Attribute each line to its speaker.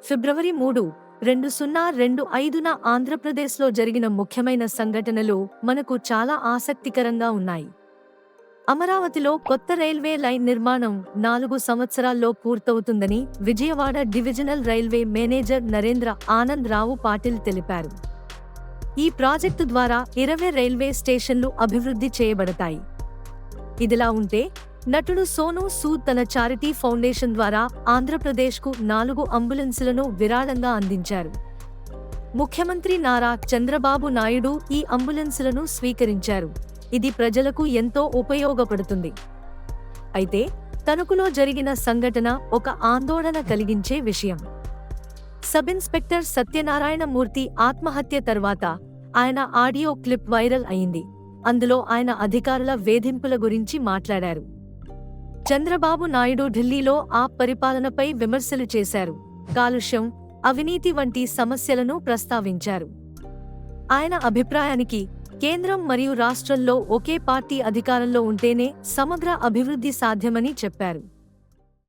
Speaker 1: ఫిబ్రవరి 3, 2025న ఆంధ్రప్రదేశ్లో జరిగిన ముఖ్యమైన సంఘటనలు మనకు చాలా ఆసక్తికరంగా ఉన్నాయి. అమరావతిలో కొత్త రైల్వే లైన్ నిర్మాణం 4 సంవత్సరాల్లో పూర్తవుతుందని Vijayawada divisional railway manager Narendra Anand Rao Patil తెలిపారు. ఈ ప్రాజెక్టు ద్వారా 20 రైల్వే స్టేషన్లు అభివృద్ధి చేయబడతాయి. ఇదిలా ఉంటే, నటుడు సోనూ సూద్ తన చారిటీ ఫౌండేషన్ ద్వారా ఆంధ్రప్రదేశ్కు 4 అంబులెన్సులను విరాళంగా అందించారు. ముఖ్యమంత్రి నారా చంద్రబాబు నాయుడు ఈ అంబులెన్సులను స్వీకరించారు. ఇది ప్రజలకు ఎంతో ఉపయోగపడుతుంది. అయితే తణుకులో జరిగిన సంఘటన ఒక ఆందోళన కలిగించే విషయం. సబ్ ఇన్స్పెక్టర్ సత్యనారాయణ మూర్తి ఆత్మహత్య తర్వాత ఆయన ఆడియో క్లిప్ వైరల్ అయింది. అందులో ఆయన అధికారుల వేధింపుల గురించి మాట్లాడారు. చంద్రబాబు నాయుడు ఢిల్లీలో ఆప్ పరిపాలనపై విమర్శలు చేశారు. కాలుష్యం, అవినీతి వంటి సమస్యలను ప్రస్తావించారు. ఆయన అభిప్రాయానికి కేంద్రం మరియు రాష్ట్రంలో ఒకే పార్టీ అధికారంలో ఉంటేనే సమగ్ర అభివృద్ధి సాధ్యమని చెప్పారు.